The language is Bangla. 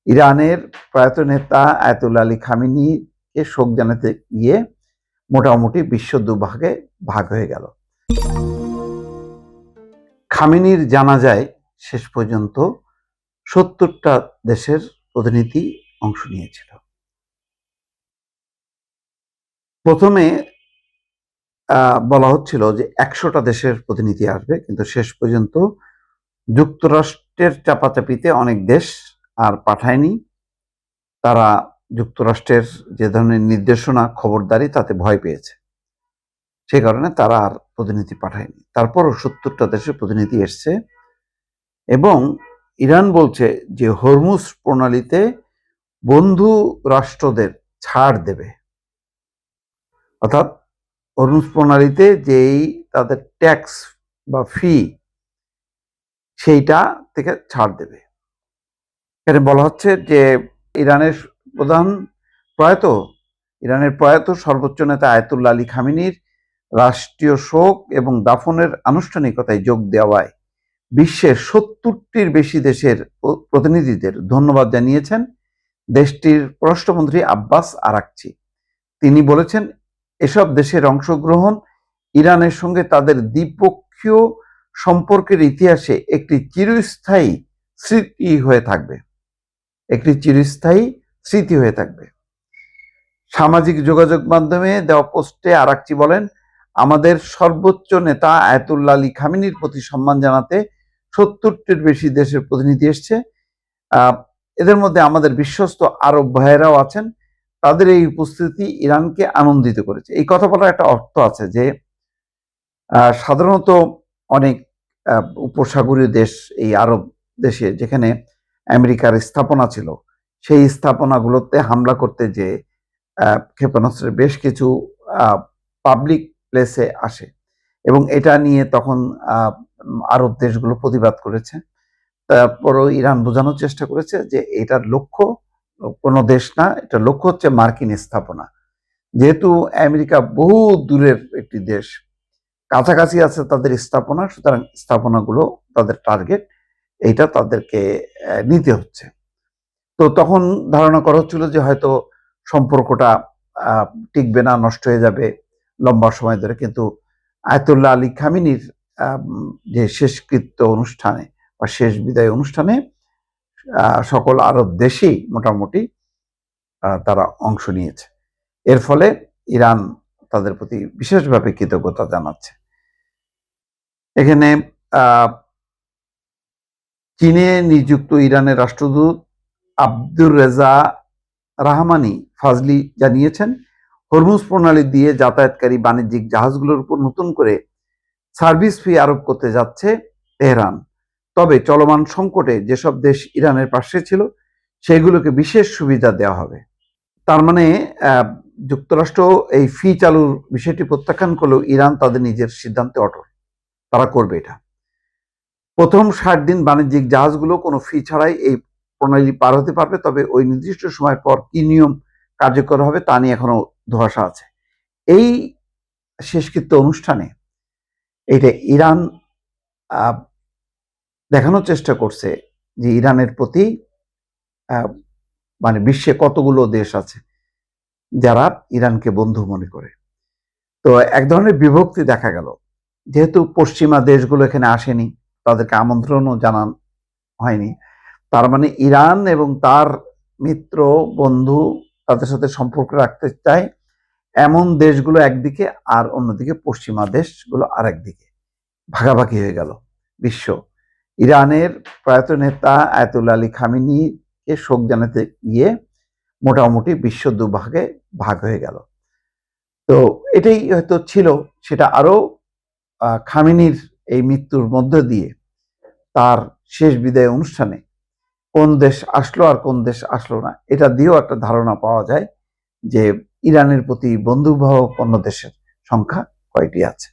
ইরানের প্রয়াত নেতা আয়াতুল্লাহ আলী খামেনিকে শোক জানাতে গিয়ে মোটামুটি বিশ্ব দুভাগে ভাগ হয়ে গেল। খামেনির জানাজায় শেষ পর্যন্ত 70টা দেশের প্রতিনিধি অংশ নিয়েছিল। প্রথমে বলা হচ্ছিল যে 100টা দেশের প্রতিনিধি আসবে, কিন্তু শেষ পর্যন্ত যুক্তরাষ্ট্রের চাপাচাপিতে অনেক দেশ আর পাঠায়নি। তারা যুক্তরাষ্ট্রের যে ধরনের নির্দেশনা, খবরদারি, তাতে ভয় পেয়েছে, সে কারণে তারা আর প্রতিনিধি পাঠায়নি। তারপরও 70টা দেশের প্রতিনিধি এসছে এবং ইরান বলছে যে হরমুজ প্রণালীতে বন্ধু রাষ্ট্রদের ছাড় দেবে, অর্থাৎ হরমুজ প্রণালীতে যেই তাদের ট্যাক্স বা ফি সেইটা থেকে ছাড় দেবে। এখানে বলা হচ্ছে যে ইরানের প্রয়াত সর্বোচ্চ নেতা আয়াতুল্লাহ আলী খামেনির রাষ্ট্রীয় শোক এবং দাফনের আনুষ্ঠানিকতায় যোগ দেওয়ায় বিশ্বের 70টির বেশি দেশের প্রতিনিধিদের ধন্যবাদ জানিয়েছেন দেশটির পররাষ্ট্রমন্ত্রী আব্বাস আরাকচি। তিনি বলেছেন, এসব দেশের অংশগ্রহণ ইরানের সঙ্গে তাদের দ্বিপক্ষীয় সম্পর্কের ইতিহাসে একটি চিরস্থায়ী স্মৃতি হয়ে থাকবে। সামাজিক যোগাযোগ মাধ্যমে দেওয়া পোস্টে আরাকচি বলেন, আমাদের সর্বোচ্চ নেতা আয়াতুল্লাহ আলী খামেনির প্রতি সম্মান জানাতে 70টির বেশি দেশের প্রতিনিধি এসছে। এদের মধ্যে আমাদের বিশ্বস্ত আরব ভাইয়েরাও আছেন। তাদের এই উপস্থিতি ইরানকে আনন্দিত করেছে। এই কথা বলার একটা অর্থ আছে যে সাধারণত অনেক উপসাগরীয় দেশ, এই আরব দেশে যেখানে আমেরিকার স্থাপনা ছিল, সেই স্থাপনাগুলোতে হামলা করতে যে ক্ষেপণাস্ত্রের বেশ কিছু পাবলিক প্লেসে আসে এবং এটা নিয়ে তখন আরব দেশগুলো প্রতিবাদ করেছে। তারপরও ইরান বোঝানোর চেষ্টা করেছে যে এটার লক্ষ্য কোনো দেশ না, এটা লক্ষ্য হচ্ছে মার্কিন স্থাপনা। যেহেতু আমেরিকা বহু দূরের একটি দেশ, কাছাকাছি আছে তাদের স্থাপনা, সুতরাং স্থাপনাগুলো তাদের টার্গেট, এইটা তাদেরকে নিতে হচ্ছে। তো তখন ধারণা করা হচ্ছিল যে হয়তো সম্পর্কটা টিকবে না, নষ্ট হয়ে যাবে লম্বা সময় ধরে। কিন্তু আয়াতুল্লাহ আলী খামেনির যে শেষকৃত্য অনুষ্ঠানে বা শেষ বিদায় অনুষ্ঠানে সকল আরব দেশেই মোটামুটি তারা অংশ নিয়েছে। এর ফলে ইরান তাদের প্রতি বিশেষভাবে কৃতজ্ঞতা জানাচ্ছে। এখানে চীনে নিযুক্ত ইরানের রাষ্ট্রদূত আব্দুর রেজা রাহমানি ফাজলি জানিয়েছেন, হরমুজ প্রণালী দিয়ে যাতায়াতকারী বাণিজ্যিক জাহাজগুলোর উপর নতুন করে সার্ভিস ফি আরোপ করতে যাচ্ছে তেহরান। তবে চলমান সংকটে যেসব দেশ ইরানের পাশে ছিল সেগুলোকে বিশেষ সুবিধা দেওয়া হবে। তার মানে যুক্তরাষ্ট্র এই ফি চালুর বিষয়টি প্রত্যাখ্যান করলেও ইরান তাদের নিজের সিদ্ধান্তে অটল, তারা করবে এটা। প্রথম 60 দিন বাণিজ্যিক জাহাজগুলো কোনো ফি ছাড়াই এই প্রণালী পার হতে পারবে, তবে ওই নির্দিষ্ট সময় পর কি নিয়ম কার্যকর হবে তা নিয়ে এখনো ধোঁয়াশা আছে। এই শেষকৃত্য অনুষ্ঠানে এটা ইরান দেখানোর চেষ্টা করছে যে ইরানের প্রতি মানে বিশ্বে কতগুলো দেশ আছে যারা ইরানকে বন্ধু মনে করে। তো এক ধরনের বিভক্তি দেখা গেল, যেহেতু পশ্চিমা দেশগুলো এখানে আসেনি, তাদেরকে আমন্ত্রণও জানান হয়নি, তার মানে ইরান এবং তার মিত্র বন্ধু তাদের সাথে সম্পর্ক রাখতে চায় এমন দেশগুলো একদিকে, আর অন্যদিকে পশ্চিমা দেশগুলো আর একদিকে, ভাগাভাগি হয়ে গেল বিশ্ব। ইরানের প্রয়াত নেতা আয়াতুল্লাহ আলী খামেনিকে শোক জানাতে গিয়ে মোটামুটি বিশ্ব দুভাগে ভাগ হয়ে গেল। তো এটাই হয়তো ছিল, সেটা আরো খামেনির এই মৃত্যুর মধ্য দিয়ে তার শেষ বিদায় অনুষ্ঠানে কোন দেশ আসলো আর কোন দেশ আসলো না, এটা দিয়েও একটা ধারণা পাওয়া যায় যে ইরানের প্রতি বন্ধুভাবাপন্ন দেশের সংখ্যা কয়টি আছে।